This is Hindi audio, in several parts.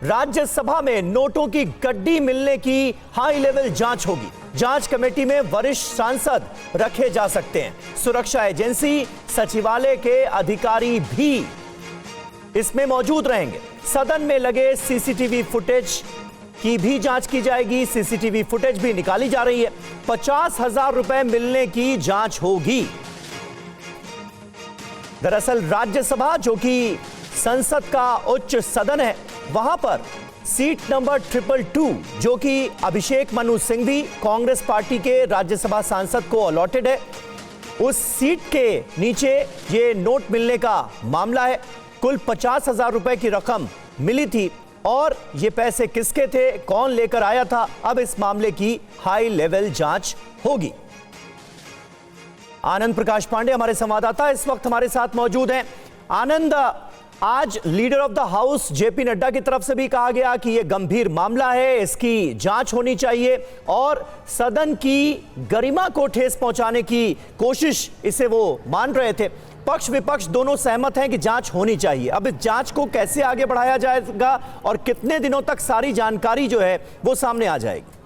राज्यसभा में नोटों की गड्डी मिलने की हाई लेवल जांच होगी। जांच कमेटी में वरिष्ठ सांसद रखे जा सकते हैं। सुरक्षा एजेंसी, सचिवालय के अधिकारी भी इसमें मौजूद रहेंगे। सदन में लगे सीसीटीवी फुटेज की भी जांच की जाएगी। सीसीटीवी फुटेज भी निकाली जा रही है। 50,000 रुपए मिलने की जांच होगी। दरअसल राज्यसभा, जो कि संसद का उच्च सदन है, वहां पर सीट नंबर 222, जो कि अभिषेक मनु सिंघवी कांग्रेस पार्टी के राज्यसभा सांसद को अलॉटेड है, उस सीट के नीचे ये नोट मिलने का मामला है। कुल 50,000 रुपए की रकम मिली थी और ये पैसे किसके थे, कौन लेकर आया था, अब इस मामले की हाई लेवल जांच होगी। आनंद प्रकाश पांडे हमारे संवाददाता इस वक्त हमारे साथ मौजूद हैं। आनंद, आज leader of the house JP Nadda की तरफ से भी कहा गया कि यह गंभीर मामला है, इसकी जांच होनी चाहिए और सदन की गरिमा को ठेस पहुंचाने की कोशिश इसे वो मान रहे थे। पक्ष विपक्ष दोनों सहमत हैं कि जांच होनी चाहिए। अब इस जांच को कैसे आगे बढ़ाया जाएगा और कितने दिनों तक सारी जानकारी जो है वो सामने आ जाएगी,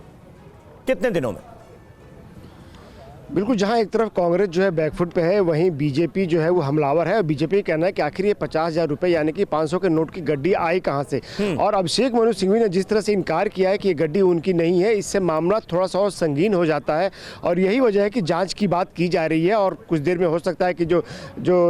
कितने दिनों में? बिल्कुल, जहां एक तरफ कांग्रेस जो है बैकफुट पे है, वहीं बीजेपी जो है वो हमलावर है। बीजेपी कहना है कि आखिर ये 50,000 रुपए यानी कि 500 के नोट की गड्डी आई कहां से। और अभिषेक मनु सिंघवी ने जिस तरह से इनकार किया है कि ये गड्डी उनकी नहीं है, इससे मामला थोड़ा सा और संगीन हो जाता है और यही वजह है कि जांच की बात की जा रही है। और कुछ देर में हो सकता है कि जो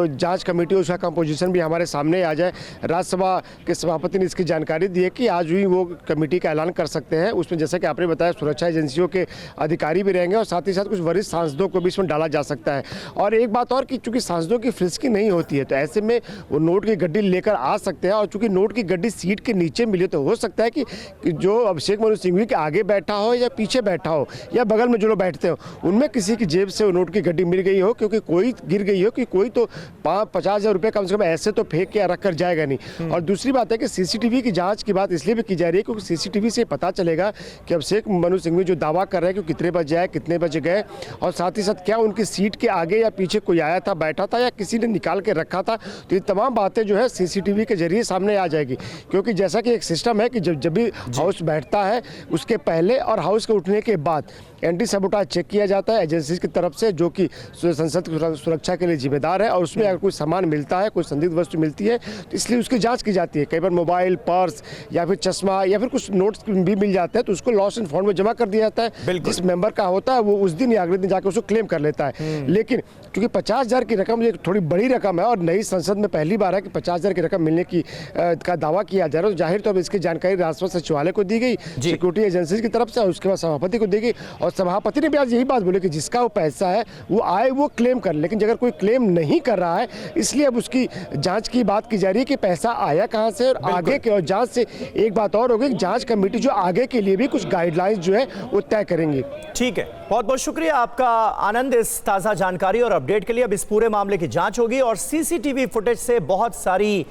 जाँच कमेटी उसका कंपोजिशन भी हमारे सामने आ जाए। राज्यसभा के सभापति ने इसकी जानकारी दी है कि आज भी वो कमेटी का ऐलान कर सकते हैं। उसमें जैसा कि आपने बताया, सुरक्षा एजेंसियों के अधिकारी भी रहेंगे और साथ ही साथ कुछ वरिष्ठ सांसदों को भी इसमें डाला जा सकता है। और एक बात और कि चूंकि सांसदों की फ्रिस्की नहीं होती है, तो ऐसे में वो नोट की गड्डी लेकर आ सकते हैं। और चूंकि नोट की गड्डी सीट के नीचे मिली, तो हो सकता है कि जो अभिषेक मनु सिंघवी के आगे बैठा हो या पीछे बैठा हो या बगल में जो लोग बैठते हो, उनमें किसी की जेब से वो नोट की गड्डी मिल गई हो, क्योंकि कोई गिर गई हो कि कोई तो 50,000 रुपये कम से कम ऐसे तो फेंक के रख कर जाएगा नहीं। और दूसरी बात है कि सीसीटीवी की जाँच की बात इसलिए भी की जा रही है क्योंकि सीसीटीवी से पता चलेगा कि अभिषेक मनु सिंघवी जो दावा कर रहे हैं कि कितने बजे आए, कितने बजे गए, और साथ ही साथ क्या उनकी सीट के आगे या पीछे कोई आया था, बैठा था या किसी ने निकाल के रखा था। तो ये तमाम बातें जो है सीसीटीवी के जरिए सामने आ जाएगी। क्योंकि जैसा कि एक सिस्टम है कि जब भी हाउस बैठता है, उसके पहले और हाउस के उठने के बाद एंटी सबोटाज चेक किया जाता है एजेंसी की तरफ से, जो कि संसद की सुरक्षा के लिए जिम्मेदार है। और उसमें अगर कोई सामान मिलता है, कोई संदिग्ध वस्तु मिलती है, तो इसलिए उसकी जांच की जाती है। कई बार मोबाइल, पर्स या फिर चश्मा या फिर कुछ नोट्स भी मिल जाते हैं, तो उसको लॉस एंड फाउंड में जमा कर दिया जाता है। जिस मेंबर का होता है वो उस दिन या अगले दिन जाकर उसको क्लेम कर लेता है। लेकिन क्योंकि 50,000 की रकम ये थोड़ी बड़ी रकम है और नई संसद में पहली बार है कि 50,000 की रकम मिलने की का दावा किया जा रहा है, तो जाहिर तो अब इसकी जानकारी राज्यसभा सचिवालय को दी गई, सिक्योरिटी एजेंसी की तरफ से, और उसके बाद सभापति को दी गई। और सभापति ने भी आज यही बात बोली कि जिसका वो पैसा है वो आए वो क्लेम कर। लेकिन अगर कोई क्लेम नहीं कर रहा है, इसलिए अब उसकी जांच की बात की जा रही है कि पैसा आया कहां से और आगे के। और जांच से एक बात और होगी, जांच कमेटी जो आगे के लिए भी कुछ गाइडलाइंस जो है वो तय करेंगी। ठीक है, बहुत बहुत शुक्रिया आपका आनंद इस ताजा जानकारी और अपडेट के लिए। अब इस पूरे मामले की जांच होगी और सीसीटीवी फुटेज से बहुत सारी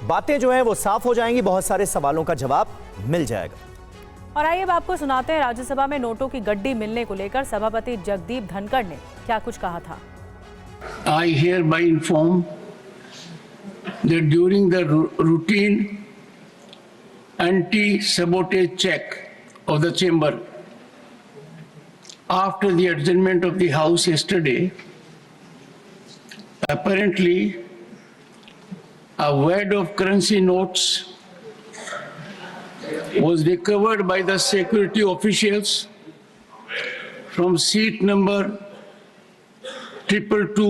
बातें जो हैं वो साफ हो जाएंगी, बहुत सारे सवालों का जवाब मिल जाएगा। और आइए अब आपको सुनाते हैं राज्यसभा में नोटों की गड्डी मिलने को लेकर सभापति जगदीप धनखड़ ने क्या कुछ कहा था। I hereby inform that during the routine anti-sabotage check of the chamber after the adjournment of the House yesterday, apparently a wad of currency notes was recovered by the security officials from seat number 222,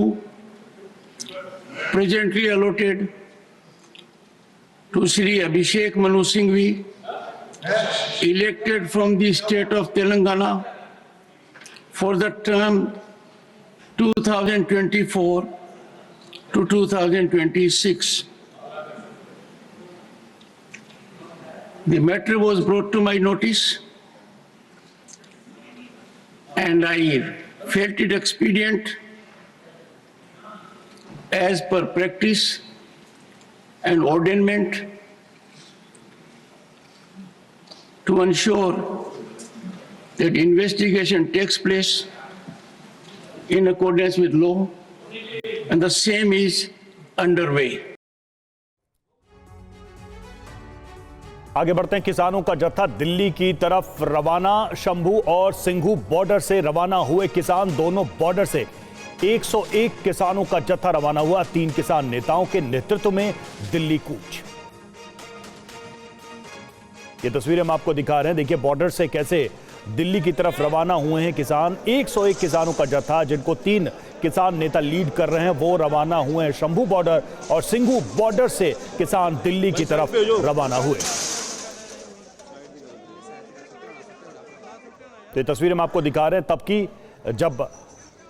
presently allotted to Shri Abhishek Manu Singhvi, elected from the state of Telangana for the term 2024 to 2026. The matter was brought to my notice and I felt it expedient as per practice and ordainment to ensure that investigation takes place in accordance with law and the same is underway. आगे बढ़ते हैं। किसानों का जत्था दिल्ली की तरफ रवाना। शंभू और सिंघू बॉर्डर से रवाना हुए किसान, दोनों बॉर्डर से 101 किसानों का जत्था रवाना हुआ। 3 किसान नेताओं के नेतृत्व में दिल्ली कूच। ये तस्वीरें हम आपको दिखा रहे हैं। देखिए बॉर्डर से कैसे दिल्ली की तरफ रवाना हुए हैं किसान। 101 किसानों का जत्था, जिनको 3 किसान नेता लीड कर रहे हैं, वो रवाना हुए हैं शंभू बॉर्डर और सिंघू बॉर्डर से किसान दिल्ली की तरफ रवाना हुए। तो ये तस्वीरें हम आपको दिखा रहे हैं तब की, जब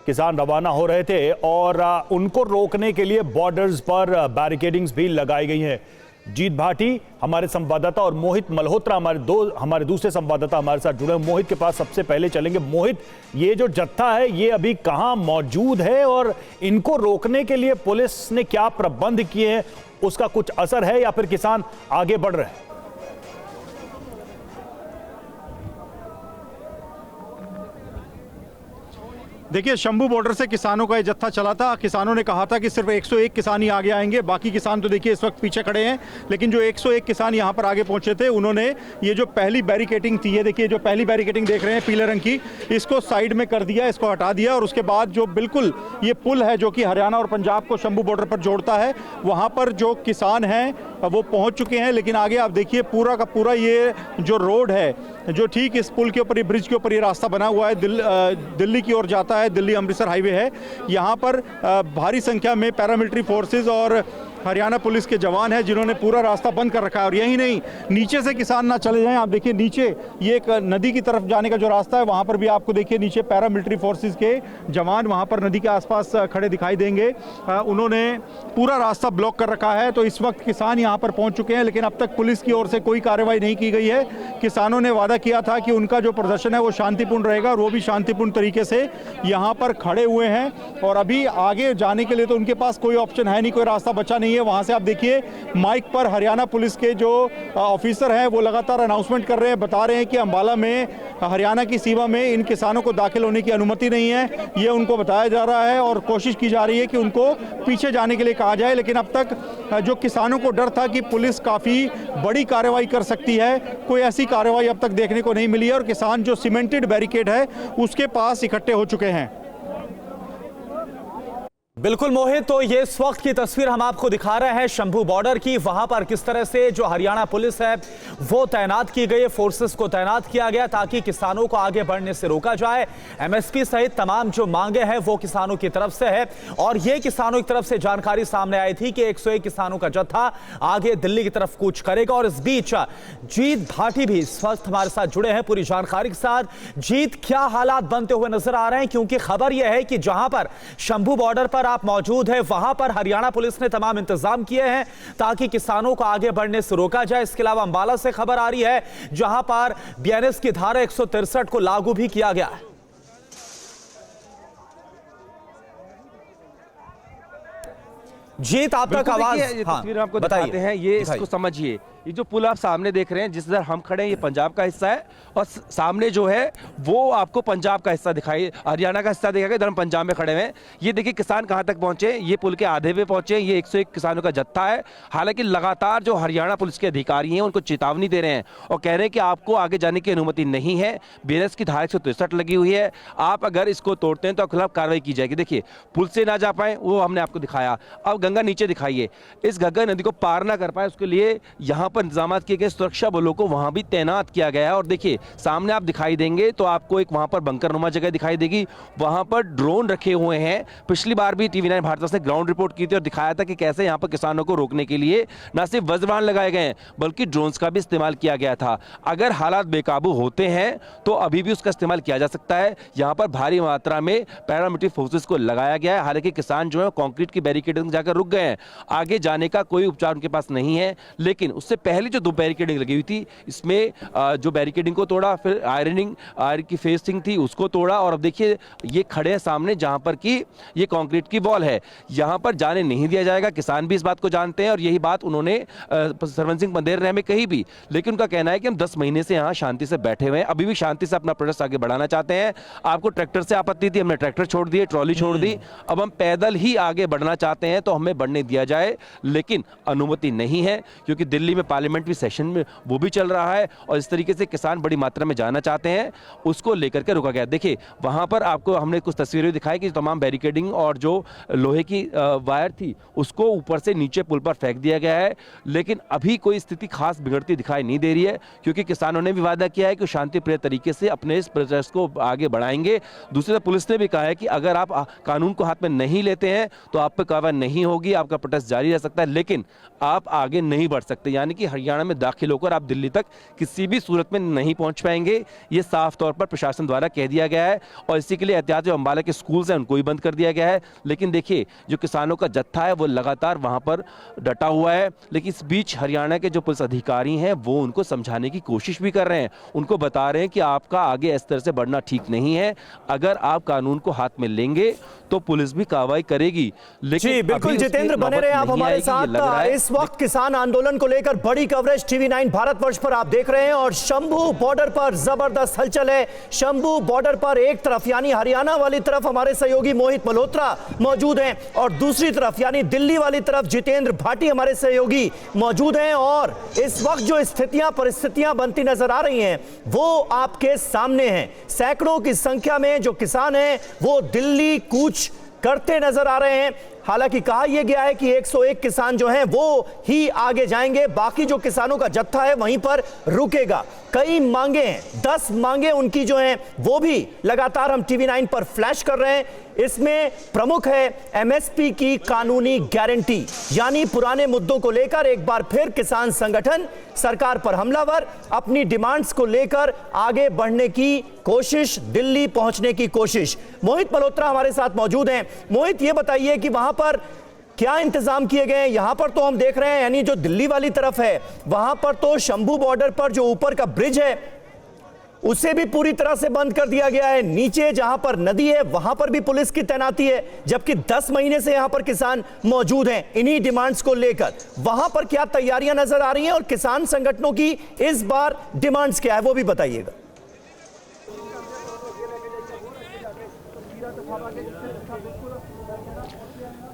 किसान रवाना हो रहे थे और उनको रोकने के लिए बॉर्डर्स पर बैरिकेडिंग्स भी लगाई गई हैं। जीत भाटी हमारे संवाददाता और मोहित मल्होत्रा हमारे दूसरे संवाददाता हमारे साथ जुड़े हैं। मोहित के पास सबसे पहले चलेंगे। मोहित, ये जो जत्था है ये अभी कहां मौजूद है और इनको रोकने के लिए पुलिस ने क्या प्रबंध किए हैं, उसका कुछ असर है या फिर किसान आगे बढ़ रहे हैं? देखिए, शंभू बॉर्डर से किसानों का ये जत्था चला था। किसानों ने कहा था कि सिर्फ 101 किसान ही आगे आएंगे, बाकी किसान तो देखिए इस वक्त पीछे खड़े हैं। लेकिन जो 101 किसान यहाँ पर आगे पहुंचे थे, उन्होंने ये जो पहली बैरिकेडिंग थी, ये देखिए जो पहली बैरिकेडिंग देख रहे हैं पीले रंग की, इसको साइड में कर दिया, इसको हटा दिया। और उसके बाद जो बिल्कुल ये पुल है जो कि हरियाणा और पंजाब को शंभू बॉर्डर पर जोड़ता है, वहाँ पर जो किसान हैं वो पहुँच चुके हैं। लेकिन आगे आप देखिए पूरा का पूरा ये जो रोड है, जो ठीक इस पुल के ऊपर, ब्रिज के ऊपर ये रास्ता बना हुआ है, दिल्ली की ओर जाता है, दिल्ली अमृतसर हाईवे है। यहाँ पर भारी संख्या में पैरामिलिट्री फोर्सेस और हरियाणा पुलिस के जवान हैं जिन्होंने पूरा रास्ता बंद कर रखा है। और यही नहीं, नीचे से किसान ना चले जाएं। आप देखिए नीचे ये एक नदी की तरफ जाने का जो रास्ता है, वहाँ पर भी आपको देखिए नीचे पैरामिलिट्री फोर्सेस के जवान वहाँ पर नदी के आसपास खड़े दिखाई देंगे। उन्होंने पूरा रास्ता ब्लॉक कर रखा है। तो इस वक्त किसान यहाँ पर पहुँच चुके हैं, लेकिन अब तक पुलिस की ओर से कोई कार्रवाई नहीं की गई है। किसानों ने वादा किया था कि उनका जो प्रदर्शन है वो शांतिपूर्ण रहेगा, और वो भी शांतिपूर्ण तरीके से यहाँ पर खड़े हुए हैं। और अभी आगे जाने के लिए तो उनके पास कोई ऑप्शन है नहीं, कोई रास्ता बचा नहीं है। वहां से आप देखिए माइक पर हरियाणा पुलिस के जो ऑफिसर हैं वो लगातार अनाउंसमेंट कर रहे हैं, बता रहे हैं कि अंबाला में हरियाणा की सीमा में इन किसानों को दाखिल होने की अनुमति नहीं है। ये उनको बताया जा रहा है और कोशिश की जा रही है कि उनको पीछे जाने के लिए कहा जाए। लेकिन अब तक जो किसानों को डर था कि पुलिस काफ़ी बड़ी कार्रवाई कर सकती है, कोई ऐसी कार्रवाई अब तक देखने को नहीं मिली है। और किसान जो सीमेंटेड बैरिकेड है उसके पास इकट्ठे हो चुके हैं। बिल्कुल मोहित, तो ये इस वक्त की तस्वीर हम आपको दिखा रहे हैं शंभू बॉर्डर की। वहां पर किस तरह से जो हरियाणा पुलिस है वो तैनात की गई है, फोर्सेस को तैनात किया गया ताकि किसानों को आगे बढ़ने से रोका जाए। एमएसपी सहित तमाम जो मांगे हैं वो किसानों की तरफ से है। और ये किसानों की तरफ से जानकारी सामने आई थी कि 101 किसानों का जत्था आगे दिल्ली की तरफ कूच करेगा। और इस बीच जीत भाटी भी इस वक्त हमारे साथ जुड़े हैं पूरी जानकारी के साथ। जीत, क्या हालात बनते हुए नजर आ रहे हैं? क्योंकि खबर यह है कि जहां पर शंभू बॉर्डर पर आप मौजूद है, वहां पर हरियाणा पुलिस ने तमाम इंतजाम किए हैं ताकि किसानों को आगे बढ़ने से रोका जाए। इसके अलावा अंबाला से खबर आ रही है जहां पर बीएनएस की धारा 163 को लागू भी किया गया है। जीत, आप तक आवाज, ये तस्वीर आपको दिखाते हैं, ये इसको समझिए। ये जो पुल आप सामने देख रहे हैं, जिस तरह हम खड़े हैं, ये पंजाब का हिस्सा है, और सामने जो है वो आपको पंजाब का हिस्सा दिखाई, हरियाणा का हिस्सा दिखाएगा। इधर हम पंजाब में खड़े हुए हैं। ये देखिए किसान कहाँ तक पहुंचे, ये पुल के आधे पे पहुंचे। ये 101 किसानों का जत्था है। हालांकि लगातार जो हरियाणा पुलिस के अधिकारी हैं उनको चेतावनी दे रहे हैं और कह रहे हैं कि आपको आगे जाने की अनुमति नहीं है। बीएनएस की धारा 163 लगी हुई है, आप अगर इसको तोड़ते हैं तो खिलाफ कार्रवाई की जाएगी। देखिए पुल से ना जा पाए वो हमने आपको दिखाया। अब गंगा नीचे दिखाइए, इस गंगा नदी को पार ना कर पाए उसके लिए यहाँ पर इंतजाम किए गए, सुरक्षा बलों को वहां भी तैनात किया गया है। और देखिए सामने आप दिखाई देंगे तो आपको एक वहां पर बंकर नुमा जगह दिखाई देगी, वहां पर ड्रोन रखे हुए हैं। पिछली बार भी टीवी9 भारत ने ग्राउंड रिपोर्ट की थी और दिखाया था कि कैसे यहाँ पर किसानों को रोकने के लिए न सिर्फ वज्रवाहन लगाए गए हैं बल्कि ड्रोन्स का भी इस्तेमाल किया गया था। अगर हालात बेकाबू होते हैं तो अभी भी उसका इस्तेमाल किया जा सकता है। यहाँ पर भारी मात्रा में पैरामिलिट्री फोर्सेस को लगाया गया है। हालांकि किसान जो है कंक्रीट की बैरिकेडिंग जाकर रुक गए हैं, आगे जाने का कोई उपचार उनके पास नहीं है। लेकिन उससे पहले जो 2 बैरिकेडिंग लगी हुई थी, इसमें जो बैरिकेडिंग को तोड़ा, फिर आयरन की फेसिंग थी उसको तोड़ा। और अब देखिए ये खड़े हैं सामने जहां पर कि ये कंक्रीट की वॉल है, यहां पर जाने नहीं दिया जाएगा। किसान भी इस बात को जानते हैं और यही बात उन्होंने सरवन सिंह पंदेर में कही भी। लेकिन उनका कहना है कि हम 10 महीने से यहाँ शांति से बैठे हुए हैं, अभी भी शांति से अपना प्रोजेक्ट आगे बढ़ाना चाहते हैं। आपको ट्रैक्टर से आपत्ति थी, हमने ट्रैक्टर छोड़ दिए, ट्रॉली छोड़ दी, अब हम पैदल ही आगे बढ़ना चाहते हैं। तो हमें में बढ़ने दिया जाए, लेकिन अनुमति नहीं है क्योंकि दिल्ली में पार्लियामेंट्री सेशन में वो भी चल रहा है और इस तरीके से किसान बड़ी मात्रा में जाना चाहते हैं, उसको लेकर के रुका गया। देखिए वहां पर आपको हमने कुछ तस्वीरें दिखाई कि तमाम बैरिकेडिंग और जो लोहे की वायर थी उसको ऊपर से नीचे पुल पर फेंक दिया गया है, लेकिन अभी कोई स्थिति खास बिगड़ती दिखाई नहीं दे रही है क्योंकि किसानों ने भी वादा किया है कि शांतिप्रिय तरीके से अपने इस प्रोटेस्ट को आगे बढ़ाएंगे। दूसरी तरफ पुलिस ने भी कहा है कि अगर आप कानून को हाथ में नहीं लेते हैं तो आप पर कार्रवाई नहीं होगी, आपका प्रोटेस्ट जारी रह सकता है, लेकिन आप आगे नहीं बढ़ सकते, यानी कि हरियाणा में दाखिल होकर आप दिल्ली तक किसी भी सूरत में नहीं पहुंच पाएंगे। ये साफ तौर पर प्रशासन द्वारा कह दिया गया है और इसी के लिए एहतियात जो अंबाला के स्कूल्स हैं उनको भी बंद कर दिया गया है। लेकिन देखिए जो किसानों का जत्था है वो लगातार वहां पर डटा हुआ है, लेकिन इस बीच हरियाणा के जो पुलिस अधिकारी हैं वो उनको समझाने की कोशिश भी कर रहे हैं, उनको बता रहे हैं कि आपका आगे इस तरह से बढ़ना ठीक नहीं है, अगर आप कानून को हाथ में लेंगे तो पुलिस भी कार्रवाई करेगी। लेकिन जी बिल्कुल जितेंद्र, बने रहे आप हमारे साथ। इस वक्त किसान आंदोलन को लेकर बड़ी कवरेज TV9 भारतवर्ष पर आप देख रहे हैं और शंभू बॉर्डर पर जबरदस्त हलचल है। शंभू बॉर्डर पर एक तरफ यानी हरियाणा वाली तरफ हमारे सहयोगी मोहित मल्होत्रा मौजूद हैं और दूसरी तरफ यानी दिल्ली वाली तरफ जितेंद्र भाटी हमारे सहयोगी मौजूद हैं और इस वक्त जो स्थितियां परिस्थितियां बनती नजर आ रही हैं वो आपके सामने हैं। सैकड़ों की संख्या में जो किसान हैं वो दिल्ली कूच करते नजर आ रहे हैं। हालांकि कहा यह गया है कि 101 किसान जो हैं वो ही आगे जाएंगे, बाकी जो किसानों का जत्था है वहीं पर रुकेगा। कई मांगे हैं, 10 मांगे उनकी जो हैं वो भी लगातार हम TV9 पर फ्लैश कर रहे हैं। इसमें प्रमुख है MSP की कानूनी गारंटी, यानी पुराने मुद्दों को लेकर एक बार फिर किसान संगठन सरकार पर हमलावर, अपनी डिमांड्स को लेकर आगे बढ़ने की कोशिश, दिल्ली पहुंचने की कोशिश। मोहित मल्होत्रा हमारे साथ मौजूद हैं। मोहित, ये बताइए कि वहां पर क्या इंतजाम किए गए हैं? यहां पर तो हम देख रहे हैं यानी जो दिल्ली वाली तरफ है वहां पर तो शंभू बॉर्डर पर जो ऊपर का ब्रिज है उसे भी पूरी तरह से बंद कर दिया गया है। नीचे जहां पर नदी है वहां पर भी पुलिस की तैनाती है, जबकि 10 महीने से यहां पर किसान मौजूद हैं इन्हीं डिमांड्स को लेकर। वहां पर क्या तैयारियां नजर आ रही हैं और किसान संगठनों की इस बार डिमांड्स क्या है वो भी बताइएगा।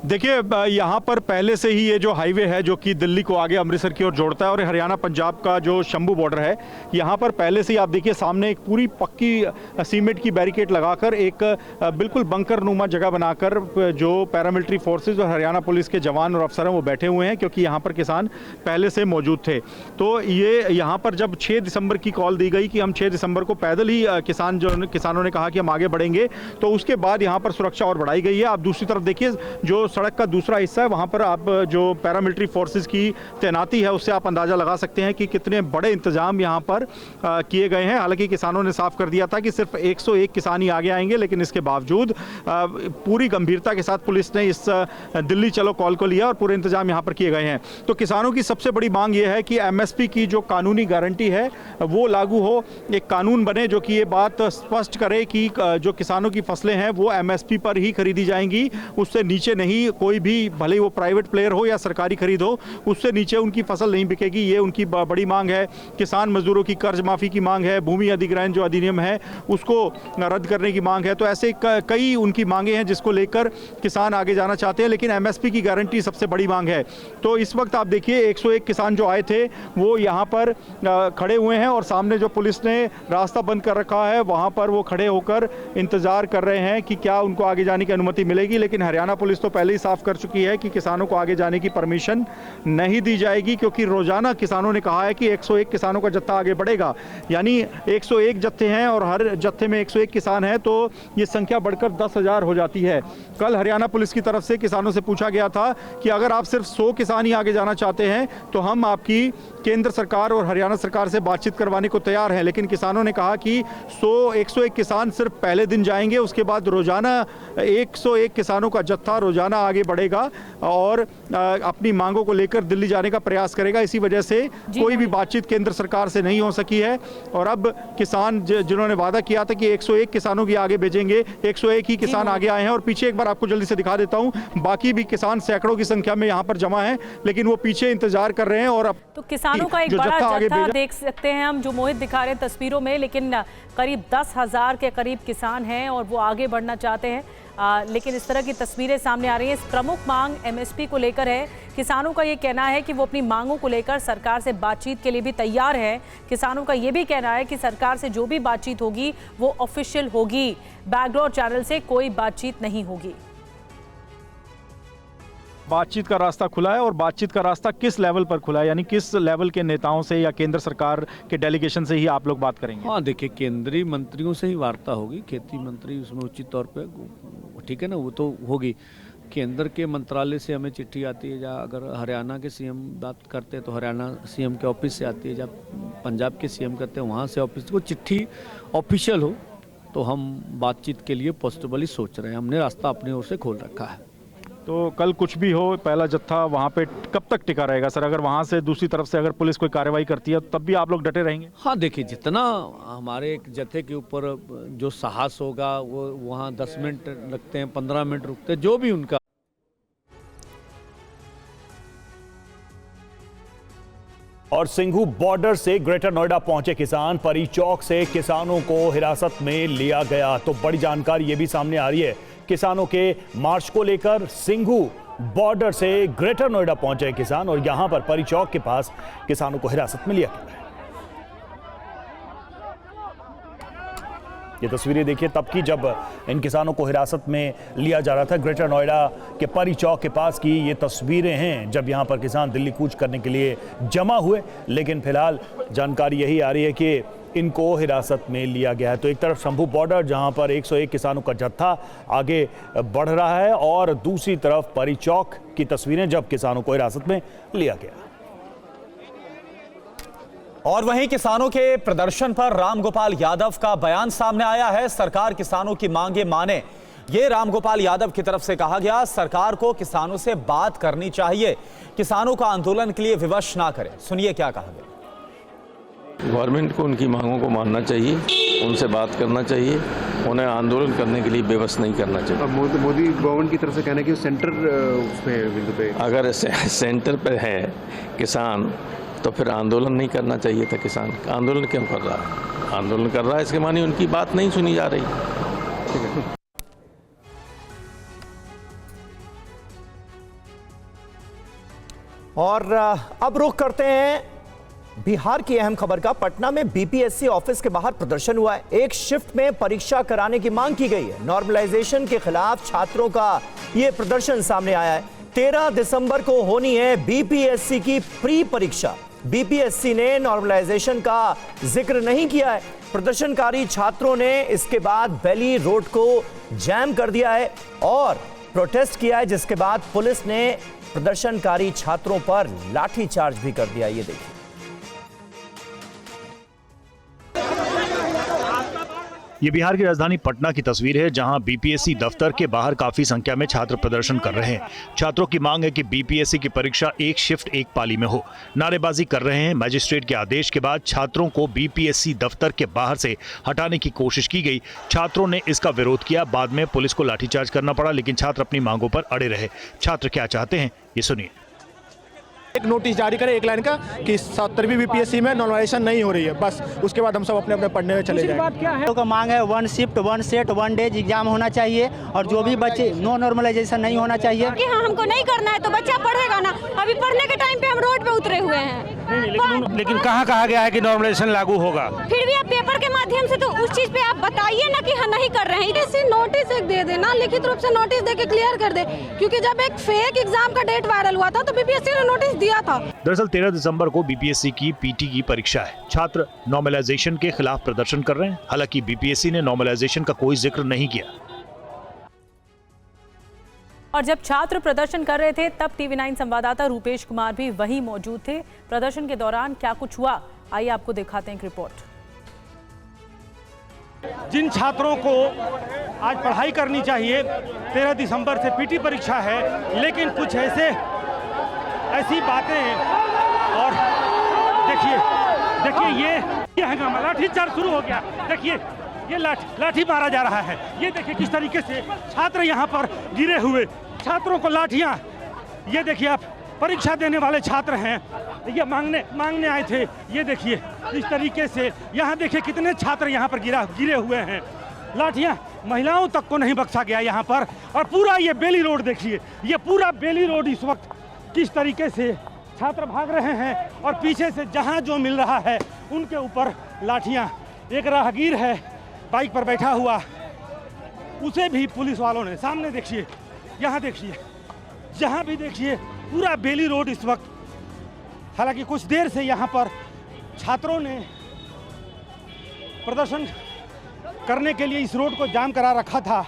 देखिए यहाँ पर पहले से ही ये जो हाईवे है जो कि दिल्ली को आगे अमृतसर की ओर जोड़ता है और हरियाणा पंजाब का जो शंभू बॉर्डर है, यहाँ पर पहले से ही आप देखिए सामने एक पूरी पक्की सीमेंट की बैरिकेड लगाकर एक बिल्कुल बंकर नुमा जगह बनाकर जो पैरामिलिट्री फोर्सेज और हरियाणा पुलिस के जवान और अफसर हैं वो बैठे हुए हैं, क्योंकि यहाँ पर किसान पहले से मौजूद थे। तो ये यहाँ पर जब 6 दिसंबर की कॉल दी गई कि हम 6 दिसंबर को पैदल ही किसानों ने कहा कि हम आगे बढ़ेंगे, तो उसके बाद यहाँ पर सुरक्षा और बढ़ाई गई है। आप दूसरी तरफ देखिए जो सड़क का दूसरा हिस्सा है वहां पर आप जो पैरामिलिट्री फोर्सेस की तैनाती है उससे आप अंदाजा लगा सकते हैं कि कितने बड़े इंतजाम यहां पर किए गए हैं। हालांकि किसानों ने साफ कर दिया था कि सिर्फ 101 किसान ही आगे आएंगे, लेकिन इसके बावजूद पूरी गंभीरता के साथ पुलिस ने इस दिल्ली चलो कॉल को लिया और पूरे इंतजाम यहां पर किए गए हैं। तो किसानों की सबसे बड़ी मांग यह है कि MSP की जो कानूनी गारंटी है वो लागू हो, एक कानून बने जो कि ये बात स्पष्ट करे कि जो किसानों की फसलें हैं वो MSP पर ही खरीदी जाएंगी, उससे नीचे नहीं। कोई भी भले वो प्राइवेट प्लेयर हो या सरकारी खरीद हो, उससे नीचे उनकी फसल नहीं बिकेगी, ये उनकी बड़ी मांग है। किसान मजदूरों की कर्ज माफी की मांग है, भूमि अधिग्रहण जो अधिनियम है उसको रद्द करने की मांग है। तो ऐसे कई उनकी मांगे हैं जिसको लेकर किसान आगे जाना चाहते हैं, लेकिन MSP की गारंटी सबसे बड़ी मांग है। तो इस वक्त आप देखिए 101 किसान जो आए थे वो यहाँ पर खड़े हुए हैं और सामने जो पुलिस ने रास्ता बंद कर रखा है वहाँ पर वो खड़े होकर इंतजार कर रहे हैं कि क्या उनको आगे जाने की अनुमति मिलेगी। लेकिन हरियाणा पुलिस तो पहले ही साफ कर चुकी है कि किसानों को आगे जाने की परमिशन नहीं दी जाएगी, क्योंकि रोजाना किसानों ने कहा है कि 101 किसानों का जत्था आगे बढ़ेगा। यानी 101 जत्थे हैं और हर जत्थे में 101 किसान हैं, तो ये संख्या बढ़कर 10,000 हो जाती है। कल हरियाणा पुलिस की तरफ से किसानों से पूछा गया था कि अगर आप सिर्फ 100 किसान ही आगे जाना चाहते हैं तो हम आपकी केंद्र सरकार और हरियाणा सरकार से बातचीत करवाने को तैयार हैं। लेकिन किसानों ने कहा कि 101 किसान सिर्फ पहले दिन जाएंगे, उसके बाद रोजाना 101 किसानों का जत्था रोजाना आगे बढ़ेगा और अपनी मांगों को लेकर दिल्ली जाने का प्रयास करेगा। इसी वजह से कोई भी बातचीत केंद्र सरकार से नहीं हो सकी है और अब किसान जिन्होंने वादा किया था कि 101 किसानों की आगे भेजेंगे, 101 ही किसान आगे आए हैं। और पीछे एक बार आपको जल्दी से दिखा देता हूं, बाकी भी किसान सैकड़ों की संख्या में यहां पर जमा हैं, लेकिन वो पीछे इंतजार कर रहे हैं। और अब तो किसानों का एक बड़ा जत्था देख सकते हैं हम, जो मोहित दिखा रहे हैं तस्वीरों में, लेकिन करीब 10,000 के करीब किसान हैं और वो आगे बढ़ना चाहते हैं। लेकिन इस तरह की तस्वीरें सामने आ रही हैं। इस प्रमुख मांग एमएसपी को लेकर है। किसानों का ये कहना है कि वो अपनी मांगों को लेकर सरकार से बातचीत के लिए भी तैयार है। किसानों का ये भी कहना है कि सरकार से जो भी बातचीत होगी वो ऑफिशियल होगी, बैकडोर चैनल से कोई बातचीत नहीं होगी। बातचीत का रास्ता खुला है, और बातचीत का रास्ता किस लेवल पर खुला है, यानी किस लेवल के नेताओं से या केंद्र सरकार के डेलीगेशन से ही आप लोग बात करेंगे? हाँ, देखिए, केंद्रीय मंत्रियों से ही वार्ता होगी। खेती मंत्री उसमें उचित तौर पे, ठीक है ना, वो तो होगी। केंद्र के मंत्रालय से हमें चिट्ठी आती है, या अगर हरियाणा के सीएम बात करते हैं तो हरियाणा सीएम के ऑफिस से आती है, जब पंजाब के सीएम करते हैं वहाँ से ऑफिस। को चिट्ठी ऑफिशियल हो तो हम बातचीत के लिए पॉसिबली सोच रहे हैं। हमने रास्ता अपनी ओर से खोल रखा है। तो कल कुछ भी हो, पहला जत्था वहाँ पे कब तक टिका रहेगा सर? अगर वहाँ से दूसरी तरफ से अगर पुलिस कोई कार्रवाई करती है तब भी आप लोग डटे रहेंगे? हाँ, देखिए, जितना हमारे एक जत्थे के ऊपर जो साहस होगा, वो वहाँ 10 मिनट लगते हैं, 15 मिनट रुकते हैं, जो भी उनका। और सिंघू बॉर्डर से ग्रेटर नोएडा पहुंचे किसान, परी चौक से किसानों को हिरासत में लिया गया। तो बड़ी जानकारी ये भी सामने आ रही है, किसानों के मार्च को लेकर सिंघू बॉर्डर से ग्रेटर नोएडा पहुंचे किसान, और यहां पर परी चौक के पास किसानों को हिरासत में लिया गया है। ये तस्वीरें देखिए तब की, जब इन किसानों को हिरासत में लिया जा रहा था। ग्रेटर नोएडा के परी चौक के पास की ये तस्वीरें हैं, जब यहां पर किसान दिल्ली कूच करने के लिए जमा हुए। लेकिन फिलहाल जानकारी यही आ रही है कि इनको हिरासत में लिया गया है। तो एक तरफ शंभू बॉर्डर, जहां पर 101 किसानों का जत्था आगे बढ़ रहा है, और दूसरी तरफ परी चौक की तस्वीरें, जब किसानों को हिरासत में लिया गया। और वहीं किसानों के प्रदर्शन पर रामगोपाल यादव का बयान सामने आया है। सरकार किसानों की मांगे माने, ये रामगोपाल यादव की तरफ से कहा गया। सरकार को किसानों से बात करनी चाहिए, किसानों का आंदोलन के लिए विवश ना करे। सुनिए क्या कहा गया। गवर्नमेंट को उनकी मांगों को मानना चाहिए, उनसे बात करना चाहिए, उन्हें आंदोलन करने के लिए बेबस नहीं करना चाहिए। मोदी गवर्नमेंट की तरफ से कहना है कि सेंटर पे अगर सेंटर पे है किसान, तो फिर आंदोलन नहीं करना चाहिए था। किसान आंदोलन क्यों कर रहा है? आंदोलन कर रहा है, इसके माने उनकी बात नहीं सुनी जा रही। और अब रुख करते हैं बिहार की अहम खबर का। पटना में बीपीएससी ऑफिस के बाहर प्रदर्शन हुआ है। एक शिफ्ट में परीक्षा कराने की मांग की गई है। नॉर्मलाइजेशन के खिलाफ छात्रों का यह प्रदर्शन सामने आया है। 13 दिसंबर को होनी है बीपीएससी की प्री परीक्षा। बीपीएससी ने नॉर्मलाइजेशन का जिक्र नहीं किया है। प्रदर्शनकारी छात्रों ने इसके बाद बेली रोड को जैम कर दिया है और प्रोटेस्ट किया है, जिसके बाद पुलिस ने प्रदर्शनकारी छात्रों पर लाठीचार्ज भी कर दिया। ये देखिए, ये बिहार की राजधानी पटना की तस्वीर है, जहां बीपीएससी दफ्तर के बाहर काफी संख्या में छात्र प्रदर्शन कर रहे हैं। छात्रों की मांग है कि बीपीएससी की परीक्षा एक शिफ्ट एक पाली में हो। नारेबाजी कर रहे हैं। मजिस्ट्रेट के आदेश के बाद छात्रों को बीपीएससी दफ्तर के बाहर से हटाने की कोशिश की गई। छात्रों ने इसका विरोध किया। बाद में पुलिस को लाठीचार्ज करना पड़ा, लेकिन छात्र अपनी मांगों पर अड़े रहे। छात्र क्या चाहते हैं, ये सुनिए। एक नोटिस जारी करें एक लाइन का कि 70वीं बीपीएससी में नॉर्मलाइजेशन नहीं हो रही है, बस उसके बाद हम सब अपने अपने पढ़ने में चले जाएंगे। बात क्या है का मांग है 1 शिफ्ट 1 सेट 1 डेज एग्जाम होना चाहिए, और जो भी बच्चे नो नॉर्मलाइजेशन नहीं होना चाहिए। कि हाँ, हमको नहीं करना है तो बच्चा पढ़ेगा ना। अभी पढ़ने के टाइम पे हम रोड पे उतरे हुए हैं। लेकिन कहाँ कहा गया है कि नॉर्मलाइजेशन लागू होगा? फिर भी आप पेपर के माध्यम से तो उस चीज पे आप बताइए ना कि हाँ नहीं कर रहे हैं। ऐसे नोटिस एक दे देना, लिखित रूप से नोटिस दे के क्लियर कर दे, क्योंकि जब एक फेक एग्जाम का डेट वायरल हुआ था तो बीपीएससी ने नोटिस दिया था। दरअसल 13 दिसंबर को बीपीएससी की पीटी की परीक्षा है। छात्र नॉर्मलाइजेशन के खिलाफ प्रदर्शन कर रहे हैं। हालांकि बीपीएससी ने नॉर्मलाइजेशन का कोई जिक्र नहीं किया। और जब छात्र प्रदर्शन कर रहे थे तब टीवी9 संवाददाता रूपेश कुमार भी वहीं मौजूद थे। प्रदर्शन के दौरान क्या कुछ हुआ, आइए आपको दिखाते हैं एक रिपोर्ट। जिन छात्रों को आज पढ़ाई करनी चाहिए, 13 दिसंबर से पीटी परीक्षा है, लेकिन कुछ ऐसी बातें, और देखिए ये हंगामा, लाठीचार्ज शुरू हो गया। देखिए ये लाठी मारा जा रहा है। ये देखिए किस तरीके से छात्र यहाँ पर गिरे हुए, छात्रों को लाठियाँ। ये देखिए आप, परीक्षा देने वाले छात्र हैं, ये मांगने आए थे। ये देखिए इस तरीके से, यहाँ देखिए कितने छात्र यहाँ पर गिरे हुए हैं। लाठियां महिलाओं तक को नहीं बख्शा गया यहाँ पर। और पूरा ये बेली रोड देखिए, ये पूरा बेली रोड इस वक्त किस तरीके से छात्र भाग रहे हैं और पीछे से जहाँ जो मिल रहा है उनके ऊपर लाठियां। एक राहगीर है बाइक पर बैठा हुआ, उसे भी पुलिस वालों ने, सामने देखिए, यहाँ देखिए, जहाँ भी देखिए पूरा बेली रोड इस वक्त। हालांकि कुछ देर से यहाँ पर छात्रों ने प्रदर्शन करने के लिए इस रोड को जाम करा रखा था।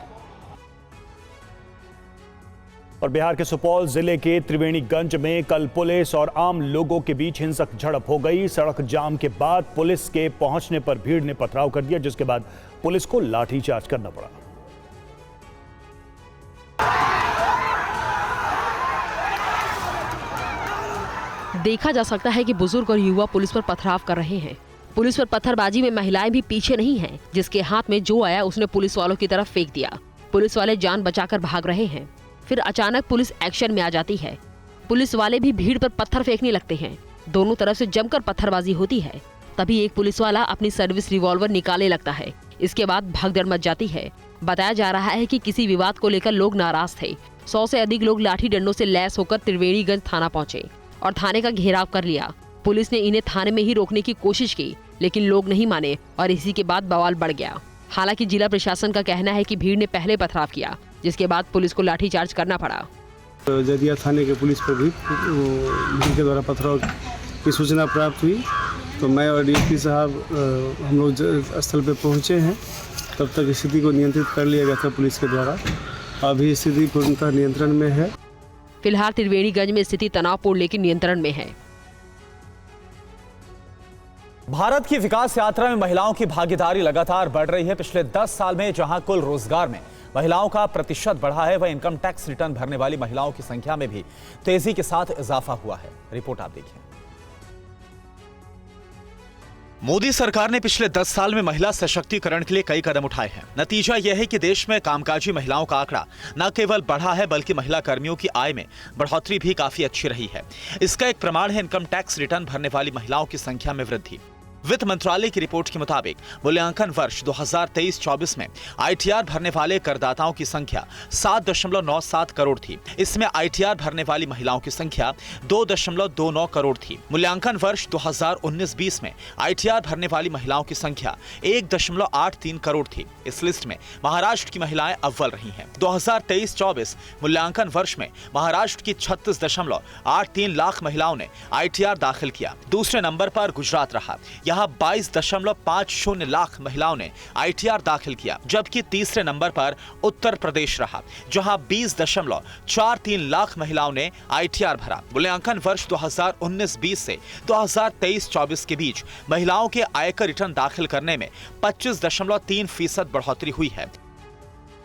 और बिहार के सुपौल जिले के त्रिवेणीगंज में कल पुलिस और आम लोगों के बीच हिंसक झड़प हो गई। सड़क जाम के बाद पुलिस के पहुंचने पर भीड़ ने पथराव कर दिया, जिसके बाद पुलिस को लाठीचार्ज करना पड़ा। देखा जा सकता है कि बुजुर्ग और युवा पुलिस पर पथराव कर रहे हैं। पुलिस पर पत्थरबाजी में महिलाएं भी पीछे नहीं हैं। जिसके हाथ में जो आया उसने पुलिस वालों की तरफ फेंक दिया। पुलिस वाले जान बचाकर भाग रहे हैं। फिर अचानक पुलिस एक्शन में आ जाती है। पुलिस वाले भी भीड़ पर पत्थर फेंकने लगते हैं। दोनों तरफ से जमकर पत्थरबाजी होती है। तभी एक पुलिस वाला अपनी सर्विस रिवॉल्वर निकालने लगता है। इसके बाद भगदड़ मच जाती है। बताया जा रहा है कि किसी विवाद को लेकर लोग नाराज थे। 100 से अधिक लोग लाठी डंडों से लैस होकर त्रिवेणीगंज थाना पहुंचे और थाने का घेराव कर लिया। पुलिस ने इन्हें थाने में ही रोकने की कोशिश की, लेकिन लोग नहीं माने और इसी के बाद बवाल बढ़ गया। हालांकि जिला प्रशासन का कहना है कि भीड़ ने पहले पथराव किया, जिसके बाद पुलिस को लाठीचार्ज करना पड़ा। जदिया थाने के पुलिस पर भी भीड़ के द्वारा पथराव की सूचना प्राप्त हुई, तो मैं और डीएसपी साहब हम लोग स्थल पर पहुंचे हैं। तब तक स्थिति को नियंत्रित कर लिया गया था पुलिस के द्वारा। अभी स्थिति पूर्णतः नियंत्रण में है। फिलहाल त्रिवेणीगंज में स्थिति तनावपूर्ण लेकिन नियंत्रण में है। भारत की विकास यात्रा में महिलाओं की भागीदारी लगातार बढ़ रही है। पिछले 10 साल में जहां कुल रोजगार में महिलाओं का प्रतिशत बढ़ा है, वहीं इनकम टैक्स रिटर्न भरने वाली महिलाओं की संख्या में भी तेजी के साथ इजाफा हुआ है। रिपोर्ट आप देखिए। मोदी सरकार ने पिछले 10 साल में महिला सशक्तिकरण के लिए कई कदम उठाए हैं। नतीजा यह है कि देश में कामकाजी महिलाओं का आंकड़ा न केवल बढ़ा है, बल्कि महिला कर्मियों की आय में बढ़ोतरी भी काफी अच्छी रही है। इसका एक प्रमाण है इनकम टैक्स रिटर्न भरने वाली महिलाओं की संख्या में वृद्धि। वित्त मंत्रालय की रिपोर्ट के मुताबिक मूल्यांकन वर्ष 2023-24 में आईटीआर भरने वाले करदाताओं की संख्या 7.97 करोड़ थी। इसमें आईटीआर भरने वाली महिलाओं की संख्या 2.29 करोड़ थी। मूल्यांकन वर्ष 2019-20 में आईटीआर भरने वाली महिलाओं की संख्या 1.83 करोड़ थी। इस लिस्ट में महाराष्ट्र की महिलाएं अव्वल रही हैं। 2023-24 मूल्यांकन वर्ष में महाराष्ट्र की 36.83 लाख महिलाओं ने आईटीआर दाखिल किया। दूसरे नंबर पर गुजरात रहा। यहाँ 22.50 लाख महिलाओं ने आईटीआर दाखिल किया, जबकि तीसरे नंबर पर उत्तर प्रदेश रहा, जहां 20.43 लाख महिलाओं ने आईटीआर भरा। मूल्यांकन वर्ष 2019-20 से 2023-24 के बीच महिलाओं के आयकर रिटर्न दाखिल करने में 25.3% बढ़ोतरी हुई है।